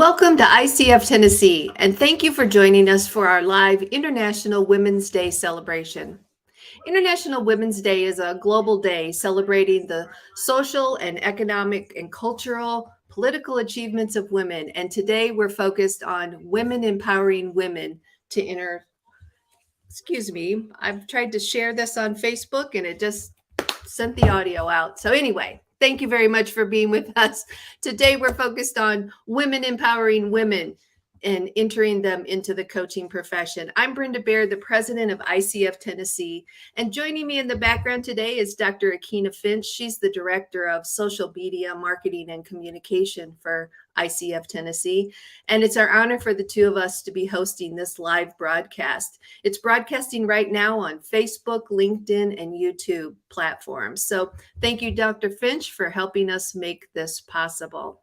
Welcome to ICF Tennessee, and thank you for joining us for our live International Women's Day celebration. International Women's Day is a global day celebrating the social and economic and cultural, political achievements of women. And today we're focused on women empowering women to I've tried to share this on Facebook and it just sent the audio out. So anyway, thank you very much for being with us. Today, we're focused on women empowering women and entering them into the coaching profession. I'm Brenda Baird, the president of ICF Tennessee. And joining me in the background today is Dr. Akina Finch. She's the director of social media, marketing, and communication for ICF Tennessee. And it's our honor for the two of us to be hosting this live broadcast. It's broadcasting right now on Facebook, LinkedIn, and YouTube platforms. So thank you, Dr. Finch, for helping us make this possible.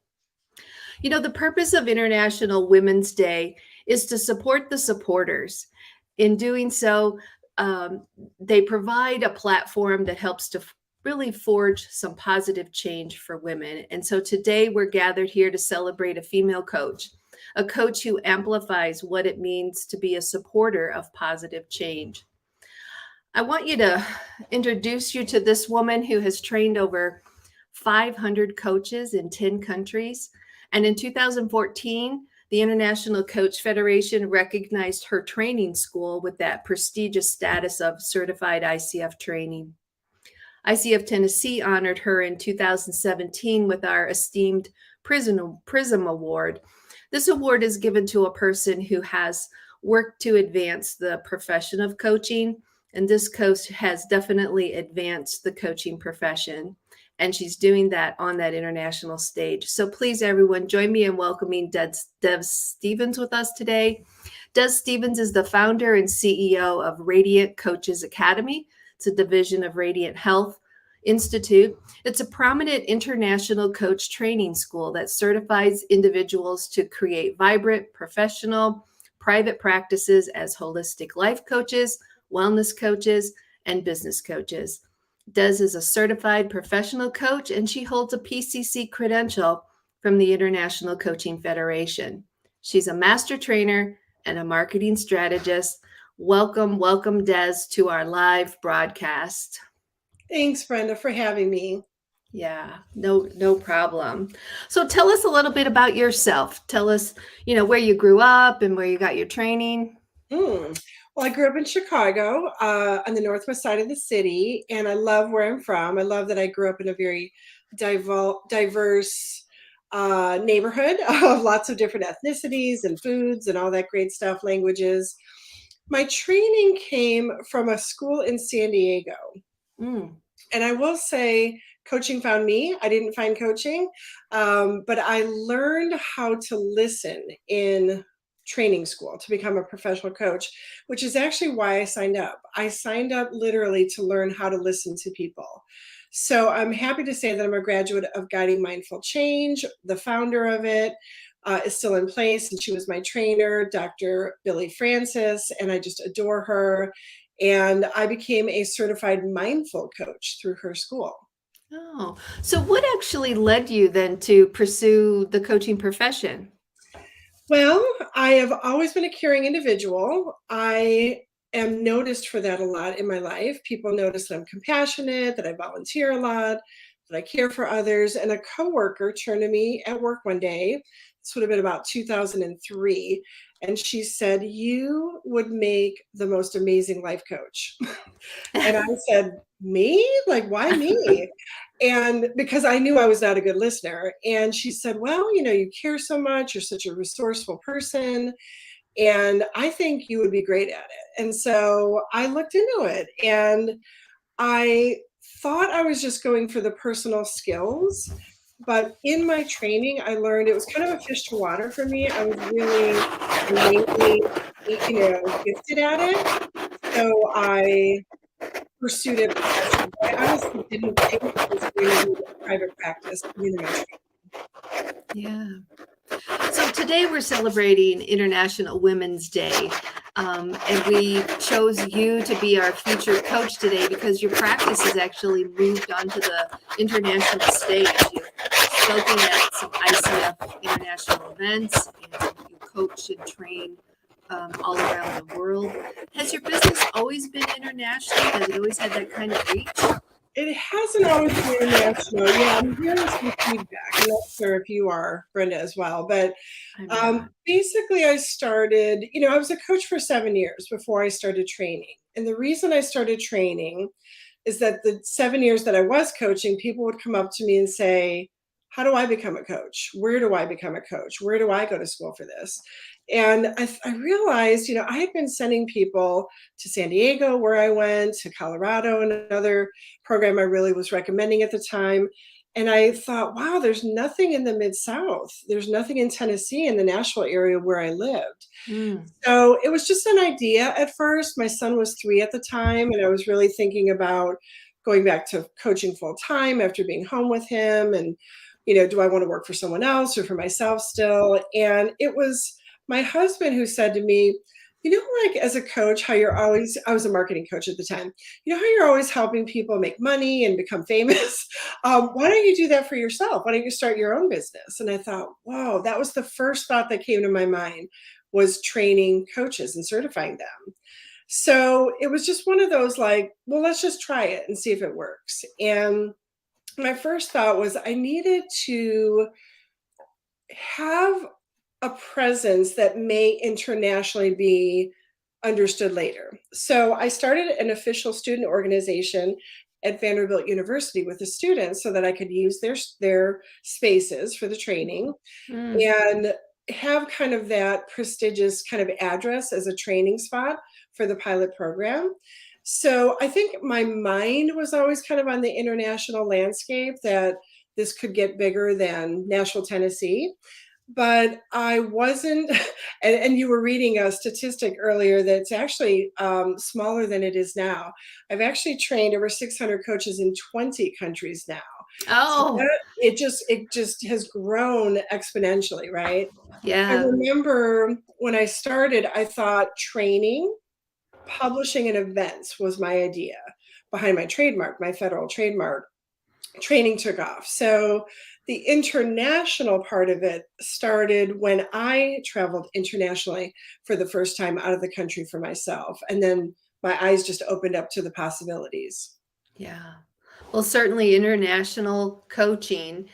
You know, the purpose of International Women's Day is to support the supporters. In doing so, they provide a platform that helps to really forge some positive change for women. And so today we're gathered here to celebrate a female coach, a coach who amplifies what it means to be a supporter of positive change. I want you to introduce you to this woman who has trained over 500 coaches in 10 countries. And in 2014, the International Coach Federation recognized her training school with that prestigious status of certified ICF training. ICF Tennessee honored her in 2017 with our esteemed Prism Award. This award is given to a person who has worked to advance the profession of coaching, and this coach has definitely advanced the coaching profession. And she's doing that on that international stage. So please, everyone, join me in welcoming Dev Stevens with us today. Dev Stevens is the founder and CEO of Radiant Coaches Academy. It's a division of Radiant Health Institute. It's a prominent international coach training school that certifies individuals to create vibrant, professional, private practices as holistic life coaches, wellness coaches, and business coaches. Des is a certified professional coach, and she holds a PCC credential from the International Coaching Federation. She's a master trainer and a marketing strategist. Welcome, Des, to our live broadcast. Thanks, Brenda, for having me. Yeah, no problem. So tell us a little bit about yourself. Tell us, where you grew up and where you got your training. Well, I grew up in Chicago on the northwest side of the city, and I love where I'm from. I love that I grew up in a very diverse neighborhood of lots of different ethnicities and foods and all that great stuff, languages. My training came from a school in San Diego. And I will say, coaching found me. I didn't find coaching, but I learned how to listen in training school to become a professional coach, which is actually why I signed up. I signed up literally to learn how to listen to people. So I'm happy to say that I'm a graduate of Guiding Mindful Change. The founder of it is still in place, and she was my trainer, Dr. Billy Francis, and I just adore her. And I became a certified mindful coach through her school. Oh, so what actually led you then to pursue the coaching profession? Well, I have always been a caring individual. I am noticed for that a lot in my life. People notice that I'm compassionate, that I volunteer a lot, that I care for others. And a coworker turned to me at work one day. This would have been about 2003. And she said, "You would make the most amazing life coach." And I said, "Me? Like, why me?" And because I knew I was not a good listener. And she said, "Well, you care so much. You're such a resourceful person. And I think you would be great at it." And so I looked into it, and I thought I was just going for the personal skills. But in my training, I learned it was kind of a fish to water for me. I was really innately, gifted at it. So I pursued it professionally. I honestly didn't think it was going to be a private practice. Yeah. So today we're celebrating International Women's Day, and we chose you to be our featured coach today because your practice has actually moved onto the international stage. You've spoken at some ICF international events, and you coach and train all around the world. Has your business always been international? Has it always had that kind of reach? It hasn't always been international. Yeah, I'm hearing some feedback. I'm not sure if you are, Brenda, as well. But basically, I started, I was a coach for 7 years before I started training. And the reason I started training is that the 7 years that I was coaching, people would come up to me and say, how do I become a coach? Where do I become a coach? Where do I go to school for this? And I realized, I had been sending people to San Diego, where I went, to Colorado, another program I really was recommending at the time. And I thought, wow, there's nothing in the Mid-South. There's nothing in Tennessee, in the Nashville area where I lived. So it was just an idea at first. My son was 3 at the time, and I was really thinking about going back to coaching full time after being home with him. And, do I want to work for someone else or for myself still? And it was my husband who said to me, like as a coach, how you're always, I was a marketing coach at the time, how you're always helping people make money and become famous. Why don't you do that for yourself? Why don't you start your own business? And I thought, wow, that was the first thought that came to my mind, was training coaches and certifying them. So it was just one of those like, well, let's just try it and see if it works. And my first thought was I needed to have a presence that may internationally be understood later. So I started an official student organization at Vanderbilt University with the students so that I could use their spaces for the training and have kind of that prestigious kind of address as a training spot for the pilot program. So I think my mind was always kind of on the international landscape, that this could get bigger than Nashville, Tennessee. But I wasn't, and you were reading a statistic earlier that's actually smaller than it is now. I've actually trained over 600 coaches in 20 countries now. Oh, So it just has grown exponentially, right? yeah. I remember when I started, I thought training, publishing, and events was my idea behind my trademark, my federal trademark. Training took off. So the international part of it started when I traveled internationally for the first time out of the country for myself. And then my eyes just opened up to the possibilities. Yeah. Well, certainly international coaching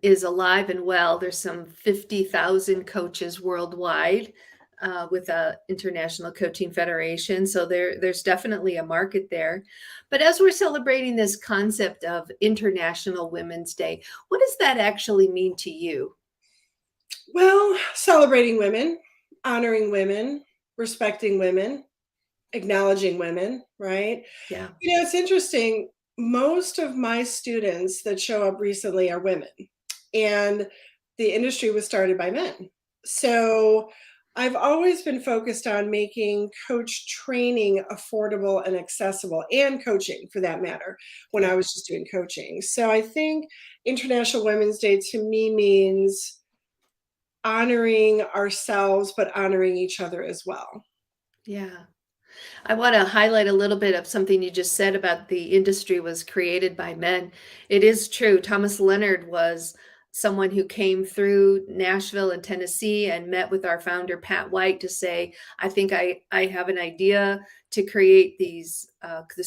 is alive and well. There's some 50,000 coaches worldwide with a International Coaching Federation. So there's definitely a market there. But as we're celebrating this concept of International Women's Day, what does that actually mean to you? Well, celebrating women, honoring women, respecting women, acknowledging women, right? Yeah. It's interesting. Most of my students that show up recently are women, and the industry was started by men. So I've always been focused on making coach training affordable and accessible, and coaching for that matter, when I was just doing coaching. So I think International Women's Day to me means honoring ourselves, but honoring each other as well. Yeah. I want to highlight a little bit of something you just said about the industry was created by men. It is true. Thomas Leonard was someone who came through Nashville and Tennessee and met with our founder, Pat White, to say, I think I have an idea to create this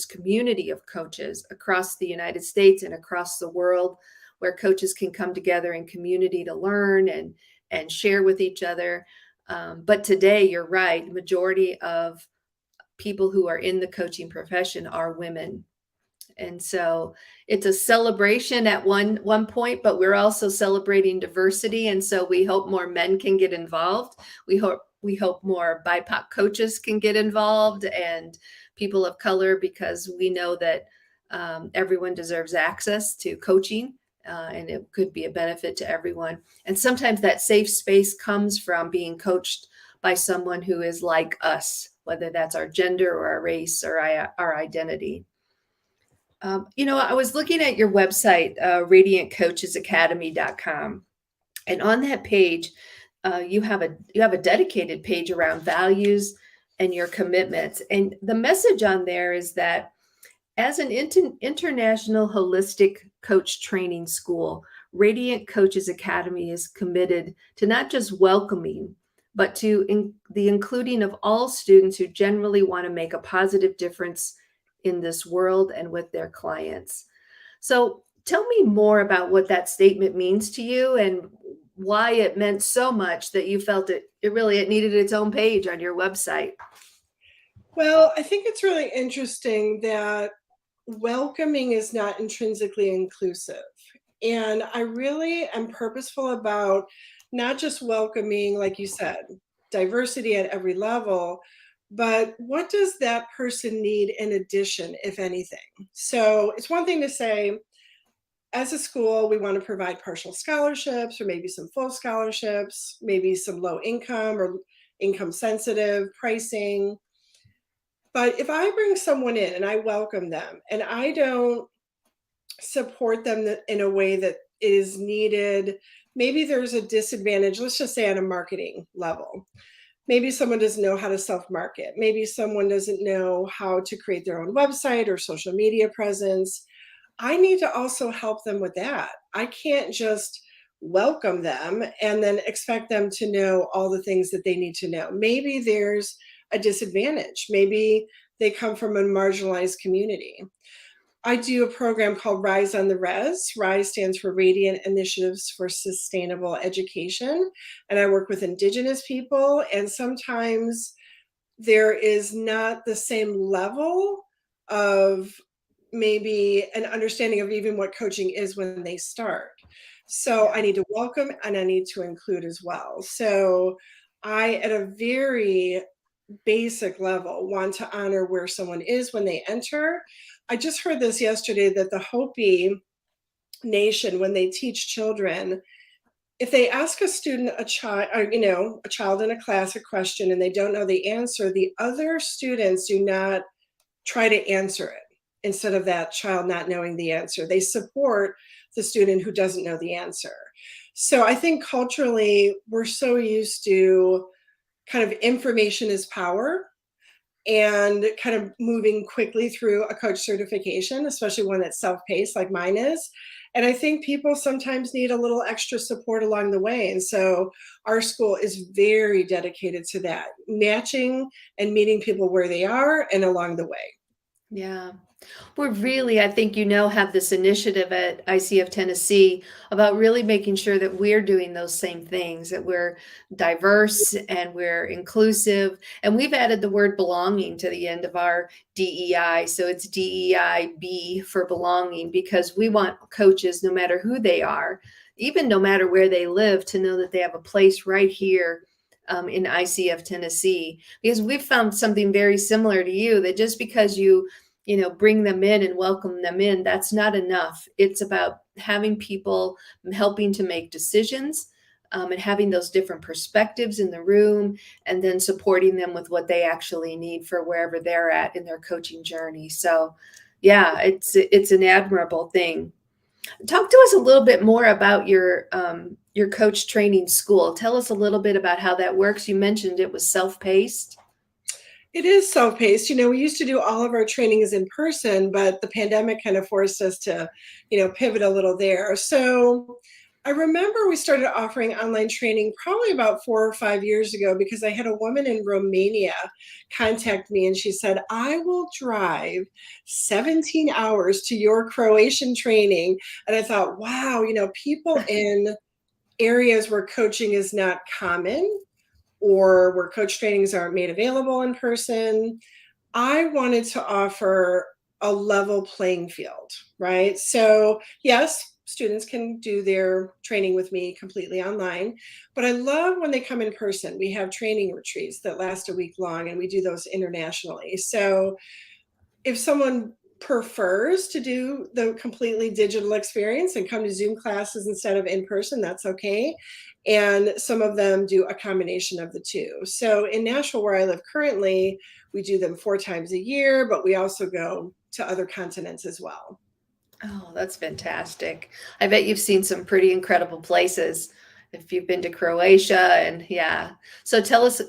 community of coaches across the United States and across the world, where coaches can come together in community to learn and share with each other. But today, you're right, the majority of people who are in the coaching profession are women. And so it's a celebration at one point, but we're also celebrating diversity. And so we hope more men can get involved. We hope more BIPOC coaches can get involved, and people of color, because we know that everyone deserves access to coaching, and it could be a benefit to everyone. And sometimes that safe space comes from being coached by someone who is like us, whether that's our gender or our race or our identity. I was looking at your website, radiantcoachesacademy.com, and on that page, you have a dedicated page around values and your commitments. And the message on there is that as an international holistic coach training school, Radiant Coaches Academy is committed to not just welcoming, but to the including of all students who generally want to make a positive difference in this world and with their clients. So tell me more about what that statement means to you and why it meant so much that you felt it needed its own page on your website. Well, I think it's really interesting that welcoming is not intrinsically inclusive. And I really am purposeful about not just welcoming, like you said, diversity at every level, but what does that person need in addition, if anything? So it's one thing to say, as a school, we want to provide partial scholarships or maybe some full scholarships, maybe some low income or income sensitive pricing. But if I bring someone in and I welcome them and I don't support them in a way that is needed, maybe there's a disadvantage, let's just say on a marketing level. Maybe someone doesn't know how to self-market. Maybe someone doesn't know how to create their own website or social media presence. I need to also help them with that. I can't just welcome them and then expect them to know all the things that they need to know. Maybe there's a disadvantage. Maybe they come from a marginalized community. I do a program called Rise on the Res. Rise stands for Radiant Initiatives for Sustainable Education. And I work with Indigenous people. And sometimes there is not the same level of maybe an understanding of even what coaching is when they start. So I need to welcome and I need to include as well. So I, at a very basic level, want to honor where someone is when they enter. I just heard this yesterday that the Hopi Nation, when they teach children, if they ask a student, a child in a class a question and they don't know the answer, the other students do not try to answer it instead of that child not knowing the answer. They support the student who doesn't know the answer. So I think culturally, we're so used to kind of information is power and kind of moving quickly through a coach certification, especially one that's self-paced like mine is. And I think people sometimes need a little extra support along the way. And so our school is very dedicated to that, matching and meeting people where they are and along the way. Yeah. We're really, I think, have this initiative at ICF Tennessee about really making sure that we're doing those same things, that we're diverse and we're inclusive. And we've added the word belonging to the end of our DEI. So it's DEIB for belonging, because we want coaches, no matter who they are, even no matter where they live, to know that they have a place right here in ICF Tennessee, because we've found something very similar to you, that just because you bring them in and welcome them in, that's not enough. It's about having people, helping to make decisions, and having those different perspectives in the room, and then supporting them with what they actually need for wherever they're at in their coaching journey. So yeah, it's an admirable thing. Talk to us a little bit more about your coach training school. Tell us a little bit about how that works. You mentioned it was self-paced. It is self-paced. We used to do all of our trainings in person, but the pandemic kind of forced us to, pivot a little there. So I remember we started offering online training probably about 4 or 5 years ago, because I had a woman in Romania contact me and she said, I will drive 17 hours to your Croatian training. And I thought, wow, people in areas where coaching is not common or where coach trainings aren't made available in person, I wanted to offer a level playing field, right? So yes, students can do their training with me completely online, but I love when they come in person. We have training retreats that last a week long, and we do those internationally. So if someone prefers to do the completely digital experience and come to Zoom classes instead of in person, that's okay. And some of them do a combination of the two. So in Nashville, where I live currently, we do them 4 times a year, but we also go to other continents as well. Oh, that's fantastic. I bet you've seen some pretty incredible places if you've been to Croatia, and yeah. So tell us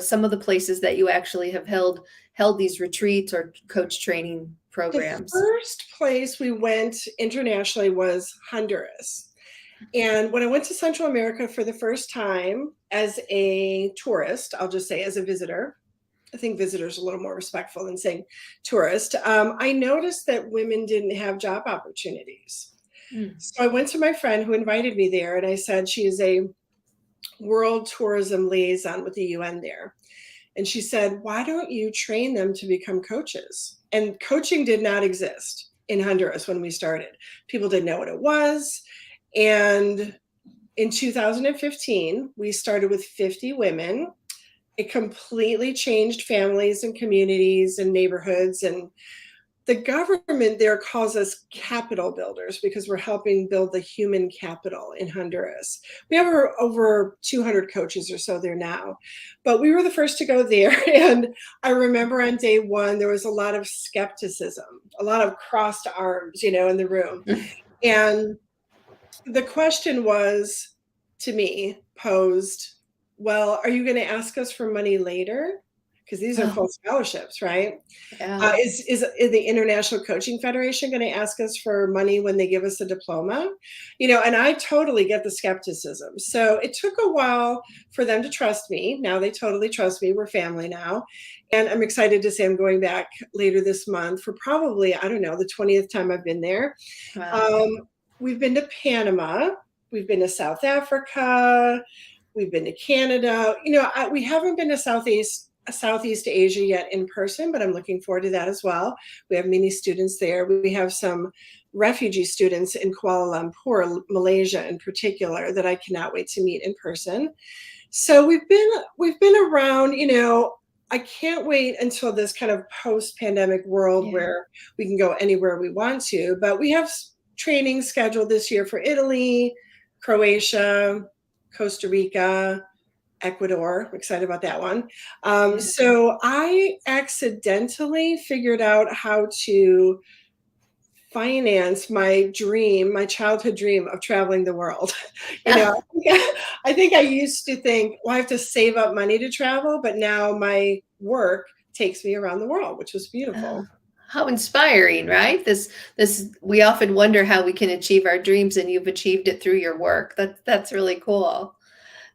some of the places that you actually have held these retreats or coach training The programs. first place we went internationally was Honduras. And when I went to Central America for the first time as a tourist, I'll just say as a visitor, I think visitors are a little more respectful than saying tourist. I noticed that women didn't have job opportunities. Mm. So I went to my friend who invited me there, and I said, she is a world tourism liaison with the UN there. And she said, why don't you train them to become coaches? And coaching did not exist in Honduras when we started. People didn't know what it was. And in 2015, we started with 50 women. It completely changed families and communities and neighborhoods. And the government there calls us capital builders because we're helping build the human capital in Honduras. We have over 200 coaches or so there now, but we were the first to go there. And I remember on day one, there was a lot of skepticism, a lot of crossed arms, in the room. And the question was, to me, posed, well, are you going to ask us for money later? Because these are full scholarships, right? Yeah. Is the International Coaching Federation going to ask us for money when they give us a diploma? And I totally get the skepticism. So it took a while for them to trust me. Now they totally trust me. We're family now. And I'm excited to say I'm going back later this month for probably, I don't know, the 20th time I've been there. Wow. We've been to Panama. We've been to South Africa. We've been to Canada. We haven't been to Southeast Asia yet in person, but I'm looking forward to that as well. We have many students there. We have some refugee students in Kuala Lumpur, Malaysia in particular, that I cannot wait to meet in person. So we've been around, I can't wait until this kind of post-pandemic world where we can go anywhere we want to, but we have training scheduled this year for Italy, Croatia, Costa Rica, Ecuador. I'm excited about that one. So I accidentally figured out how to finance my childhood dream of traveling the world. I think I used to think, well, I have to save up money to travel, but now my work takes me around the world, which was beautiful. How inspiring, right? This we often wonder how we can achieve our dreams, and you've achieved it through your work. That's really cool.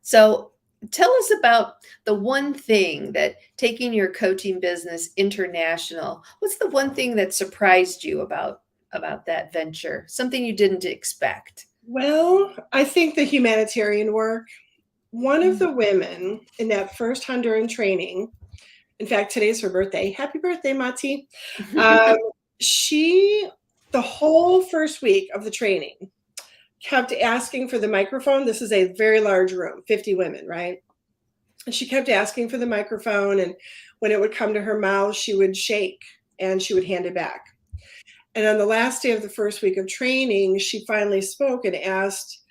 So tell us about the one thing that taking your coaching business international, what's the one thing that surprised you about that venture? Something you didn't expect? Well, I think the humanitarian work. One of the women in that first Honduran training, in fact, today's her birthday. Happy birthday, Mati. She, the whole first week of the training, kept asking for the microphone. This is a very large room, 50 women, right? And she kept asking for the microphone. And when it would come to her mouth, she would shake and she would hand it back. And on the last day of the first week of training, she finally spoke and asked,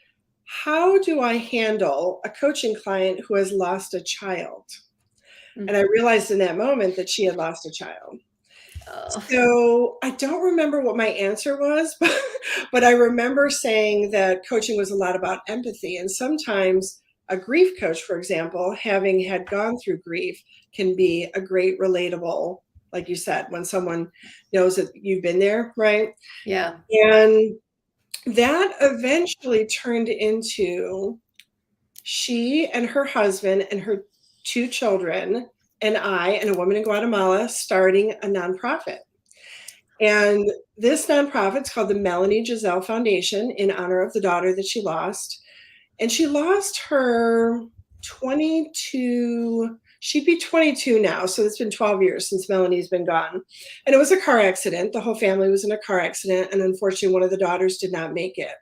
how do I handle a coaching client who has lost a child? And I realized in that moment that she had lost a child. So I don't remember what my answer was, but I remember saying that coaching was a lot about empathy. And sometimes a grief coach, for example, having had gone through grief, can be a great relatable, like you said, when someone knows that you've been there, right? Yeah. And that eventually turned into she and her husband and her 2 children and I and a woman in Guatemala starting a nonprofit. And this nonprofit's called the Melanie Giselle Foundation in honor of the daughter that she lost. And she lost her 22, she'd be 22 now. So it's been 12 years since Melanie's been gone. And it was a car accident. The whole family was in a car accident. And unfortunately, one of the daughters did not make it.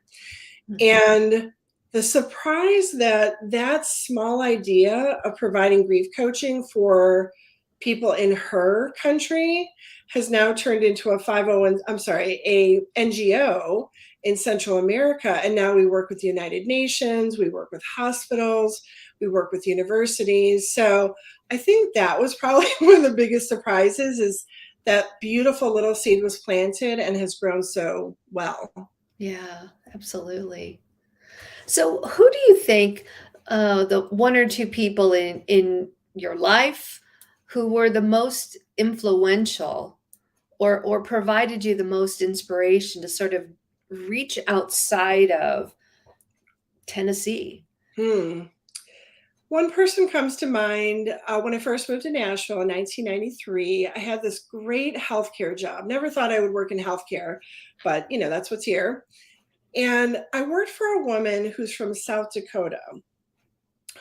And the surprise that small idea of providing grief coaching for people in her country has now turned into a NGO in Central America. And now we work with the United Nations, we work with hospitals, we work with universities. So I think that was probably one of the biggest surprises, is that beautiful little seed was planted and has grown so well. Yeah, absolutely. So who do you think the one or two people in your life who were the most influential or provided you the most inspiration to sort of reach outside of Tennessee? One person comes to mind. When I first moved to Nashville in 1993, I had this great healthcare job. Never thought I would work in healthcare, but that's what's here. And I worked for a woman who's from South Dakota,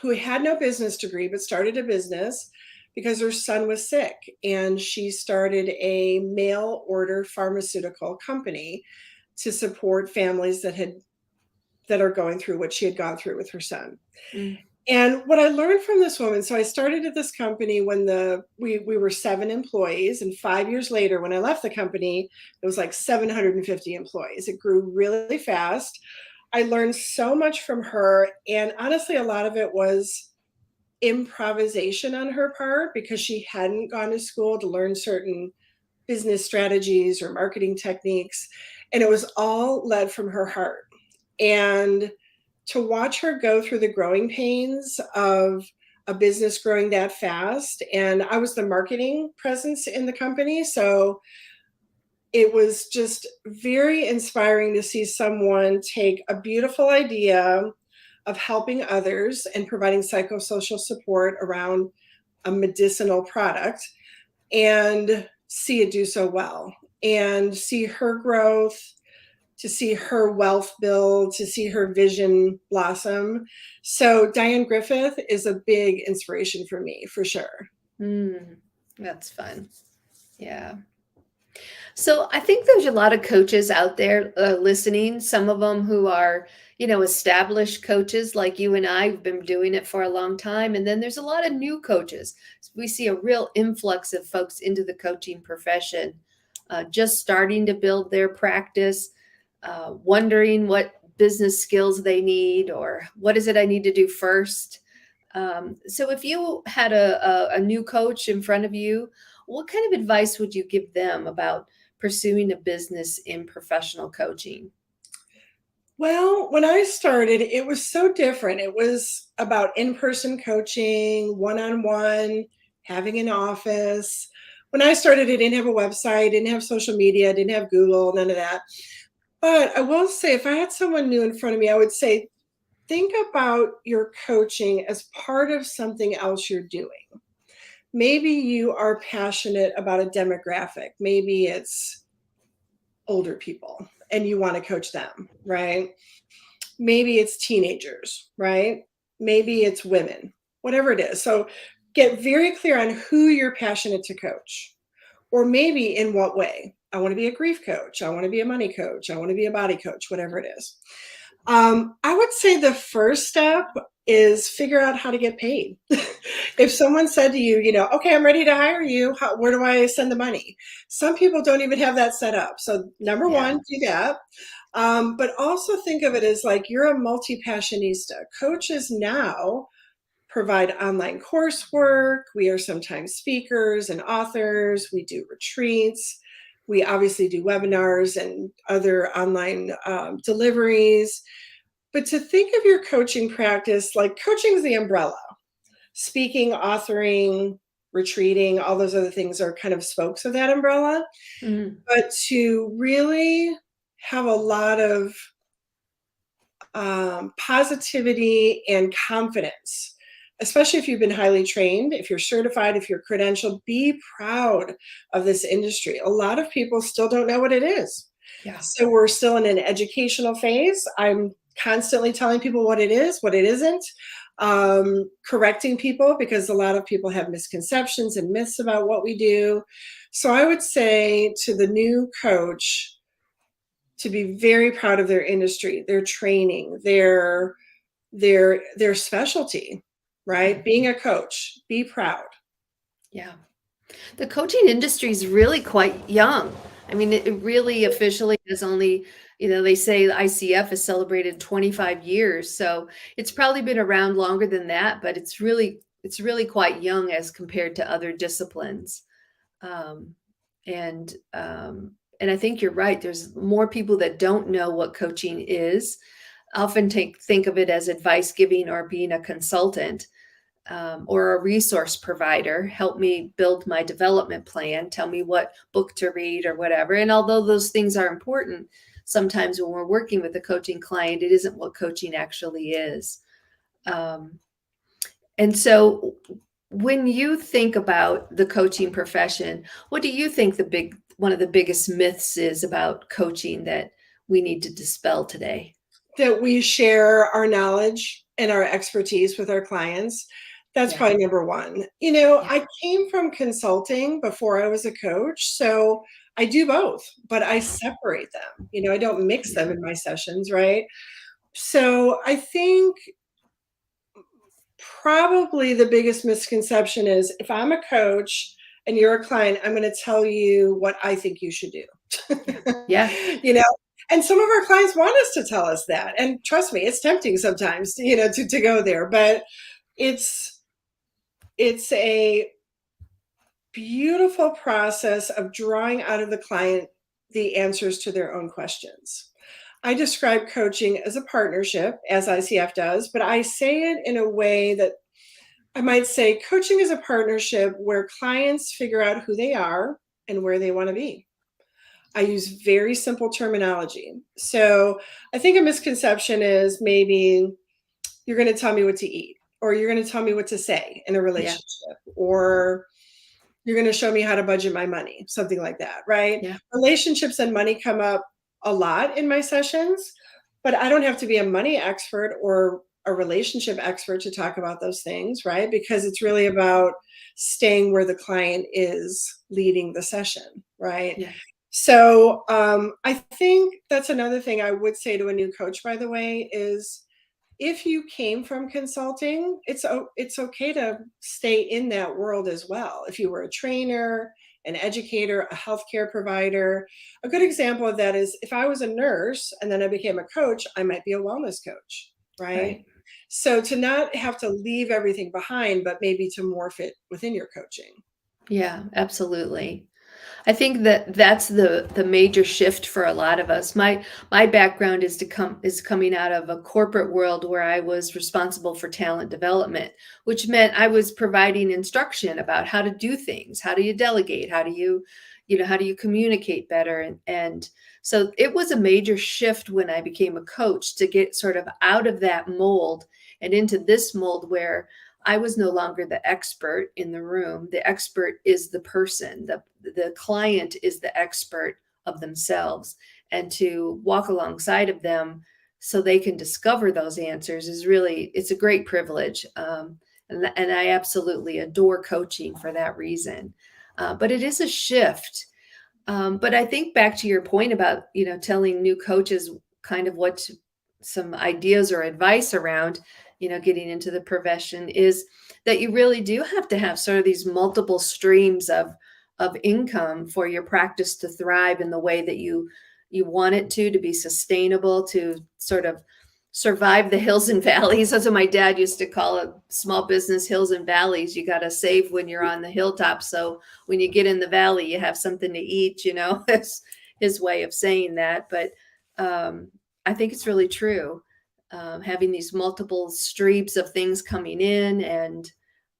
who had no business degree, but started a business because her son was sick. And she started a mail order pharmaceutical company to support families that are going through what she had gone through with her son. And what I learned from this woman, so I started at this company when we were 7 employees, and 5 years later, when I left the company, it was like 750 employees. It grew really fast. I learned so much from her, and honestly, a lot of it was improvisation on her part because she hadn't gone to school to learn certain business strategies or marketing techniques, and it was all led from her heart. And to watch her go through the growing pains of a business growing that fast. And I was the marketing presence in the company. So it was just very inspiring to see someone take a beautiful idea of helping others and providing psychosocial support around a medicinal product and see it do so well, and see her growth, to see her wealth build, to see her vision blossom. So Diane Griffith is a big inspiration for me, for sure. That's fun. Yeah. So I think there's a lot of coaches out there listening, some of them who are, established coaches like you and I have been doing it for a long time. And then there's a lot of new coaches. We see a real influx of folks into the coaching profession, just starting to build their practice, wondering what business skills they need or what is it I need to do first. So if you had a new coach in front of you, what kind of advice would you give them about pursuing a business in professional coaching? Well, when I started, it was so different. It was about in-person coaching, one-on-one, having an office. When I started, I didn't have a website, didn't have social media, didn't have Google, none of that. But I will say, if I had someone new in front of me, I would say, think about your coaching as part of something else you're doing. Maybe you are passionate about a demographic. Maybe it's older people and you want to coach them, right? Maybe it's teenagers, right? Maybe it's women, whatever it is. So get very clear on who you're passionate to coach, or maybe in what way. I want to be a grief coach. I want to be a money coach. I want to be a body coach, whatever it is. I would say the first step is figure out how to get paid. If someone said to you, okay, I'm ready to hire you, where do I send the money? Some people don't even have that set up. So number one, do that. But also think of it as like you're a multi-passionista. Coaches now provide online coursework. We are sometimes speakers and authors. We do retreats. We obviously do webinars and other online deliveries. But to think of your coaching practice, like coaching is the umbrella. Speaking, authoring, retreating, all those other things are kind of spokes of that umbrella. But to really have a lot of positivity and confidence, especially if you've been highly trained, if you're certified, if you're credentialed, be proud of this industry. A lot of people still don't know what it is. Yeah. So we're still in an educational phase. I'm constantly telling people what it is, what it isn't, correcting people because a lot of people have misconceptions and myths about what we do. So I would say to the new coach to be very proud of their industry, their training, their specialty, right? Being a coach, be proud. Yeah. The coaching industry is really quite young. I mean, it really officially is only, they say the ICF has celebrated 25 years. So it's probably been around longer than that, but it's really quite young as compared to other disciplines. And I think you're right. There's more people that don't know what coaching is. Often think of it as advice giving or being a consultant. Or a resource provider, help me build my development plan, tell me what book to read or whatever. And although those things are important, sometimes when we're working with a coaching client, it isn't what coaching actually is. And so when you think about the coaching profession, what do you think one of the biggest myths is about coaching that we need to dispel today? That we share our knowledge and our expertise with our clients. That's Yeah. probably number one. Yeah. I came from consulting before I was a coach, so I do both, but I separate them. I don't mix them in my sessions, right? So I think probably the biggest misconception is if I'm a coach and you're a client, I'm going to tell you what I think you should do. Yeah. And some of our clients want us to tell us that. And trust me, it's tempting sometimes, to go there, but it's a beautiful process of drawing out of the client the answers to their own questions. I describe coaching as a partnership, as ICF does, but I say it in a way that I might say coaching is a partnership where clients figure out who they are and where they want to be. I use very simple terminology. So I think a misconception is maybe you're going to tell me what to eat, or you're going to tell me what to say in a relationship, or you're going to show me how to budget my money, something like that, right? Yeah. Relationships and money come up a lot in my sessions, but I don't have to be a money expert or a relationship expert to talk about those things, right? Because it's really about staying where the client is leading the session, right? Yeah. So I think that's another thing I would say to a new coach, by the way, is if you came from consulting, it's okay to stay in that world as well. If you were a trainer, an educator, a healthcare provider, a good example of that is if I was a nurse and then I became a coach, I might be a wellness coach, right? So to not have to leave everything behind, but maybe to morph it within your coaching. Yeah, absolutely. I think that that's the major shift for a lot of us. My background is coming out of a corporate world where I was responsible for talent development, which meant I was providing instruction about how to do things. How do you delegate? How do you communicate better? And so it was a major shift when I became a coach to get sort of out of that mold and into this mold where I was no longer the expert in the room. The expert is the person. The client is the expert of themselves. And to walk alongside of them so they can discover those answers it's a great privilege. And I absolutely adore coaching for that reason. But it is a shift. But I think back to your point about, telling new coaches kind of some ideas or advice around, getting into the profession is that you really do have to have sort of these multiple streams of income for your practice to thrive in the way that you want it to be sustainable, to sort of survive the hills and valleys. That's what my dad used to call a small business, hills and valleys. You got to save when you're on the hilltop. So when you get in the valley, you have something to eat, That's his way of saying that. But I think it's really true. Having these multiple streams of things coming in and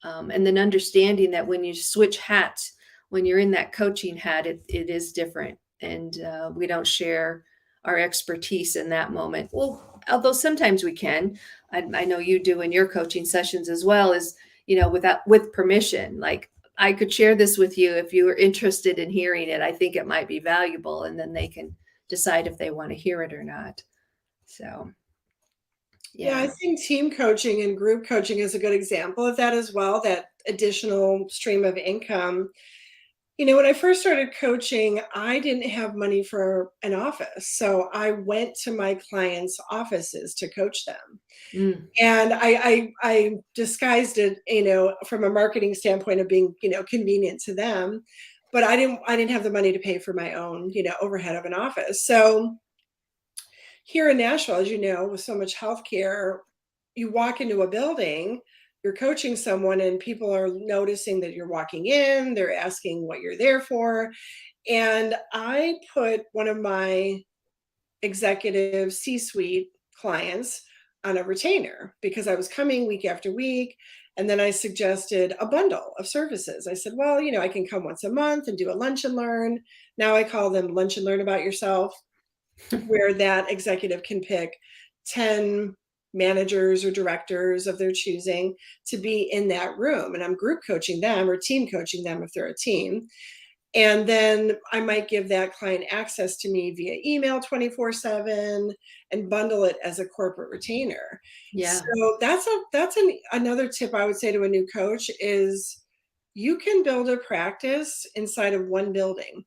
then understanding that when you switch hats, when you're in that coaching hat, it is different. And we don't share our expertise in that moment. Well, although sometimes we can. I know you do in your coaching sessions as well, is, with permission. Like, I could share this with you if you were interested in hearing it. I think it might be valuable, and then they can decide if they want to hear it or not. So, Yeah, I think team coaching and group coaching is a good example of that as well, that additional stream of income. When I first started coaching, I didn't have money for an office. So I went to my clients' offices to coach them. And I disguised it, from a marketing standpoint of being, convenient to them. But I didn't have the money to pay for my own, overhead of an office. So here in Nashville, as you know, with so much healthcare, you walk into a building, you're coaching someone, and people are noticing that you're walking in, they're asking what you're there for. And I put one of my executive C-suite clients on a retainer because I was coming week after week. And then I suggested a bundle of services. I said, well, I can come once a month and do a lunch and learn. Now I call them lunch and learn about yourself. where that executive can pick 10 managers or directors of their choosing to be in that room. And I'm group coaching them or team coaching them if they're a team. And then I might give that client access to me via email 24/7 and bundle it as a corporate retainer. Yeah. So another tip I would say to a new coach is you can build a practice inside of one building.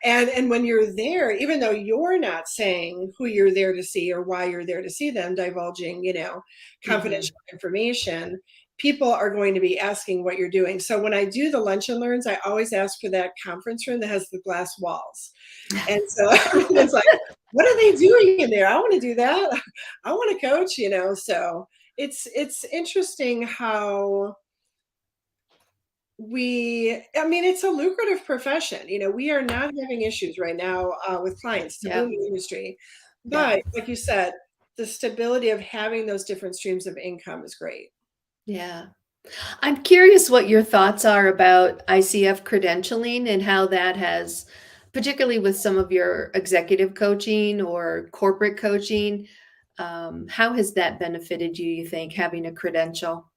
And when you're there, even though you're not saying who you're there to see or why you're there to see them, divulging, confidential information, people are going to be asking what you're doing. So when I do the lunch and learns, I always ask for that conference room that has the glass walls. And so everyone's like, what are they doing in there? I want to do that. I want to coach, So it's interesting how it's a lucrative profession. We are not having issues right now with clients to Yeah. own the industry. Yeah. But like you said, the stability of having those different streams of income is great. Yeah. I'm curious what your thoughts are about ICF credentialing and how that has, particularly with some of your executive coaching or corporate coaching, how has that benefited you, you think, having a credential?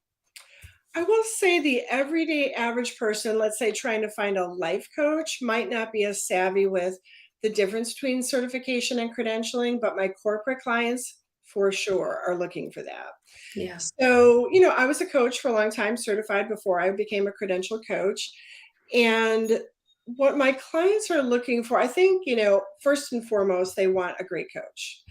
I will say the everyday average person, let's say trying to find a life coach, might not be as savvy with the difference between certification and credentialing, but my corporate clients for sure are looking for that. Yeah. So, I was a coach for a long time, certified before I became a credentialed coach. And what my clients are looking for, I think, first and foremost, they want a great coach.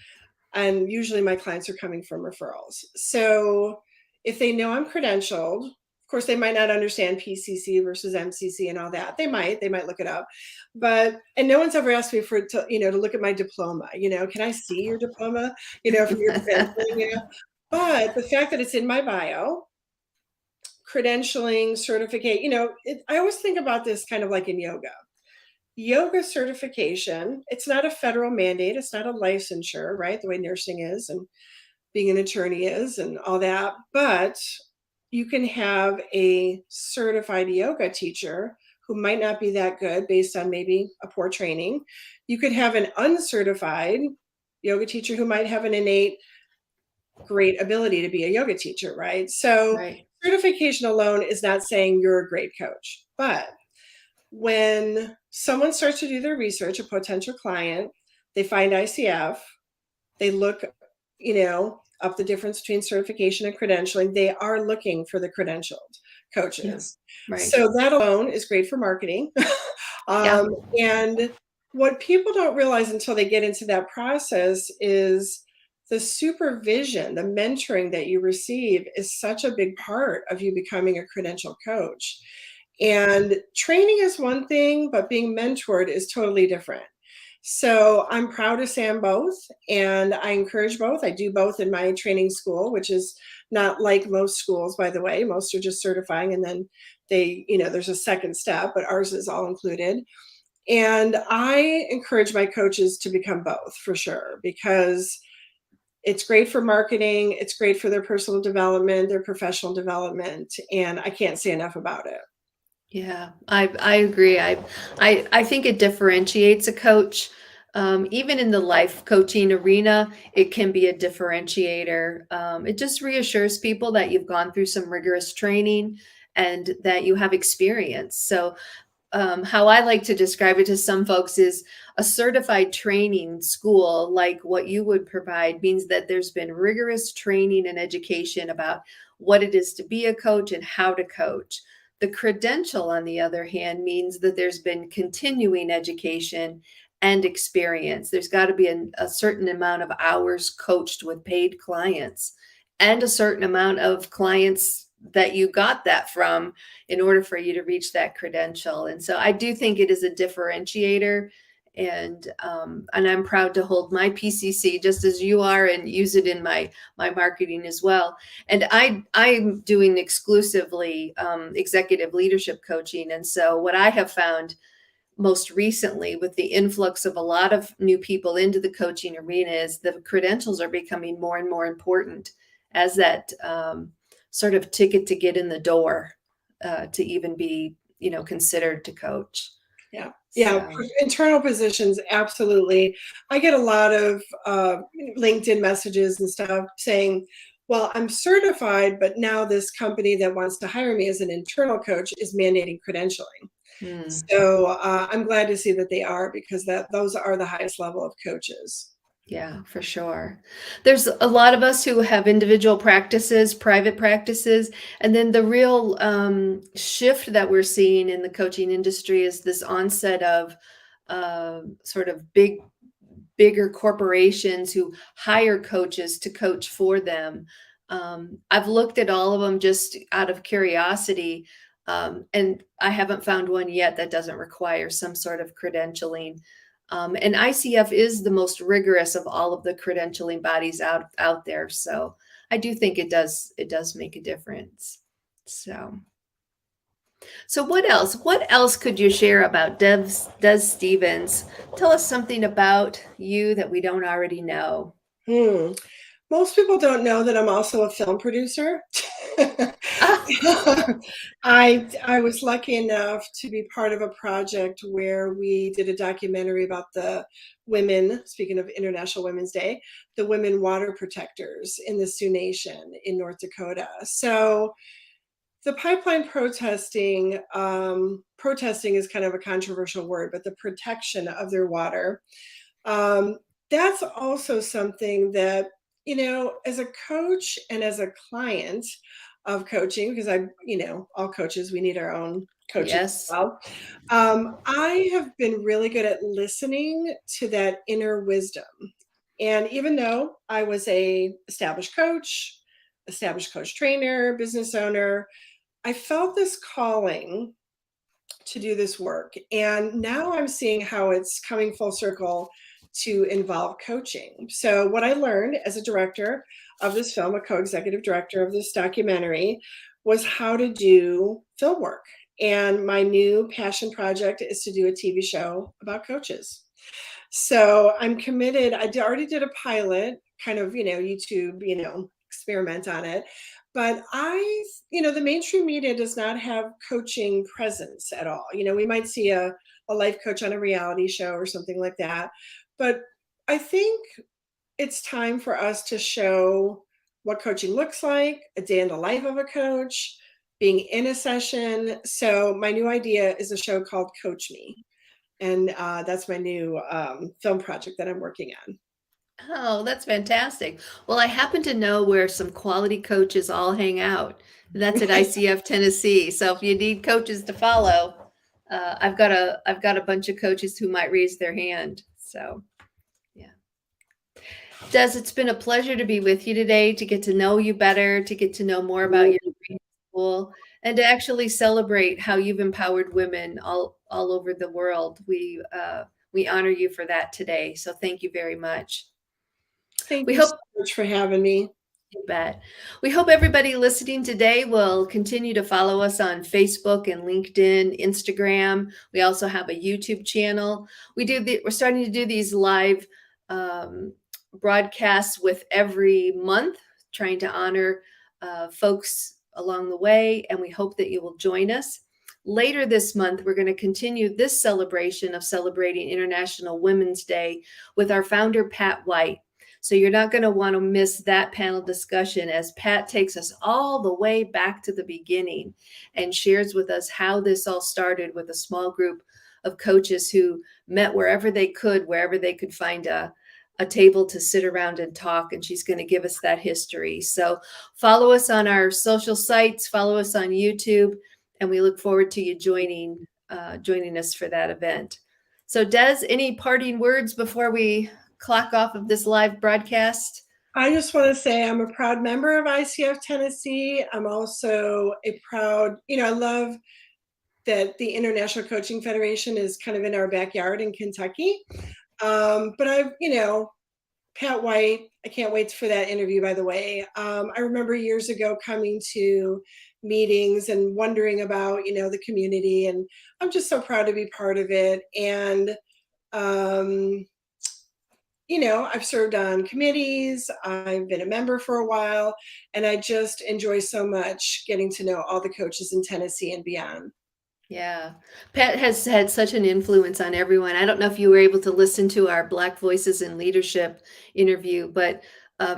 And usually my clients are coming from referrals. So if they know I'm credentialed, of course, they might not understand PCC versus MCC and all that. They might look it up, and no one's ever asked me to look at my diploma. Can I see your diploma? From your credentialing. But the fact that it's in my bio, credentialing, certificate. I always think about this kind of like in yoga. Yoga certification, it's not a federal mandate, it's not a licensure, right? The way nursing is and being an attorney is and all that. But you can have a certified yoga teacher who might not be that good based on maybe a poor training. You could have an uncertified yoga teacher who might have an innate great ability to be a yoga teacher, right? So Right. certification alone is not saying you're a great coach. But when someone starts to do their research, a potential client, they find ICF, they look, up the difference between certification and credentialing, they are looking for the credentialed Yeah. coaches. Right. So that alone is great for marketing. Yeah. And what people don't realize until they get into that process is the supervision, the mentoring that you receive is such a big part of you becoming a credentialed coach. And training is one thing, but being mentored is totally different. So I'm proud to say I'm both, and I encourage both. I do both in my training school, which is not like most schools, by the way. Most are just certifying, and then there's a second step, but ours is all included. And I encourage my coaches to become both for sure, because it's great for marketing, it's great for their personal development, their professional development, and I can't say enough about it. Yeah, I agree. I think it differentiates a coach. Even in the life coaching arena, it can be a differentiator. It just reassures people that you've gone through some rigorous training and that you have experience. So how I like to describe it to some folks is a certified training school, like what you would provide, means that there's been rigorous training and education about what it is to be a coach and how to coach. The credential, on the other hand, means that there's been continuing education and experience. There's got to be a certain amount of hours coached with paid clients and a certain amount of clients that you got that from in order for you to reach that credential. And so I do think it is a differentiator. And I'm proud to hold my PCC just as you are and use it in my marketing as well. And I'm doing exclusively executive leadership coaching. And so what I have found most recently with the influx of a lot of new people into the coaching arena is the credentials are becoming more and more important as that sort of ticket to get in the door to even be considered to coach. Yeah. Yeah, So, internal positions, absolutely. I get a lot of LinkedIn messages and stuff saying, well, I'm certified, but now this company that wants to hire me as an internal coach is mandating credentialing. hmm. So I'm glad to see that they are, because those are the highest level of coaches. Yeah, for sure. There's a lot of us who have individual practices, private practices, and then the real shift that we're seeing in the coaching industry is this onset of sort of bigger corporations who hire coaches to coach for them. I've looked at all of them just out of curiosity, and I haven't found one yet that doesn't require some sort of credentialing. And ICF is the most rigorous of all of the credentialing bodies out there. So I do think it does make a difference. So what else? What else could you share about Des Stevens? Tell us something about you that we don't already know. Hmm. Most people don't know that I'm also a film producer. Ah, I was lucky enough to be part of a project where we did a documentary about the women, speaking of International Women's Day, the women water protectors in the Sioux Nation in North Dakota. So the pipeline protesting is kind of a controversial word, but the protection of their water, um, that's also something that, as a coach and as a client of coaching, because all coaches, we need our own coaches as yes. well. I have been really good at listening to that inner wisdom. And even though I was a established coach trainer, business owner, I felt this calling to do this work. And now I'm seeing how it's coming full circle to involve coaching. So, what I learned as a director of this film, a co executive director of this documentary, was how to do film work. And my new passion project is to do a TV show about coaches. So I'm committed. Already did a pilot, kind of, YouTube, experiment on it. But the mainstream media does not have coaching presence at all. We might see a life coach on a reality show or something like that. But I think it's time for us to show what coaching looks like, a day in the life of a coach, being in a session. So my new idea is a show called Coach Me. And that's my new film project that I'm working on. Oh, that's fantastic. Well, I happen to know where some quality coaches all hang out. That's at ICF Tennessee. So if you need coaches to follow, I've got a bunch of coaches who might raise their hand. So yeah. Des, it's been a pleasure to be with you today, to get to know you better, to get to know more about your school, and to actually celebrate how you've empowered women all over the world. We honor you for that today. So thank you very much. Thank We you so hope much for having me. You bet. We hope everybody listening today will continue to follow us on Facebook and LinkedIn, Instagram. We also have a YouTube channel. We're starting to do these live um, broadcasts with every month, trying to honor folks along the way, and we hope that you will join us. Later this month, we're going to continue this celebration of celebrating International Women's Day with our founder, Pat White. So you're not going to want to miss that panel discussion, as Pat takes us all the way back to the beginning and shares with us how this all started with a small group of coaches who met wherever they could find a table to sit around and talk. And she's going to give us that history. So follow us on our social sites, follow us on YouTube, and we look forward to you joining us for that event. So Des, any parting words before we clock off of this live broadcast? I just want to say I'm a proud member of ICF Tennessee. I'm also a proud, I love that the International Coaching Federation is kind of in our backyard in Kentucky. But Pat White, I can't wait for that interview, by the way. I remember years ago coming to meetings and wondering about, the community, and I'm just so proud to be part of it. And, I've served on committees, I've been a member for a while, and I just enjoy so much getting to know all the coaches in Tennessee and beyond. Yeah. Pat has had such an influence on everyone. I don't know if you were able to listen to our Black Voices in Leadership interview, but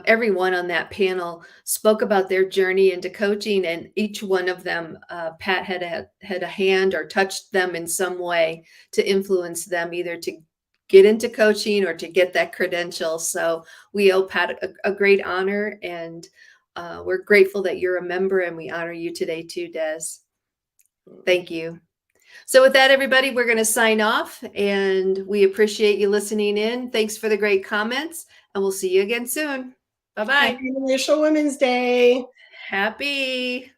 everyone on that panel spoke about their journey into coaching, and each one of them, Pat had a hand or touched them in some way to influence them either to get into coaching or to get that credential. So we owe Pat a great honor, and we're grateful that you're a member, and we honor you today too, Des. Thank you. So with that, everybody, we're going to sign off, and we appreciate you listening in. Thanks for the great comments, and we'll see you again soon. Bye-bye. Happy International Women's Day. Happy.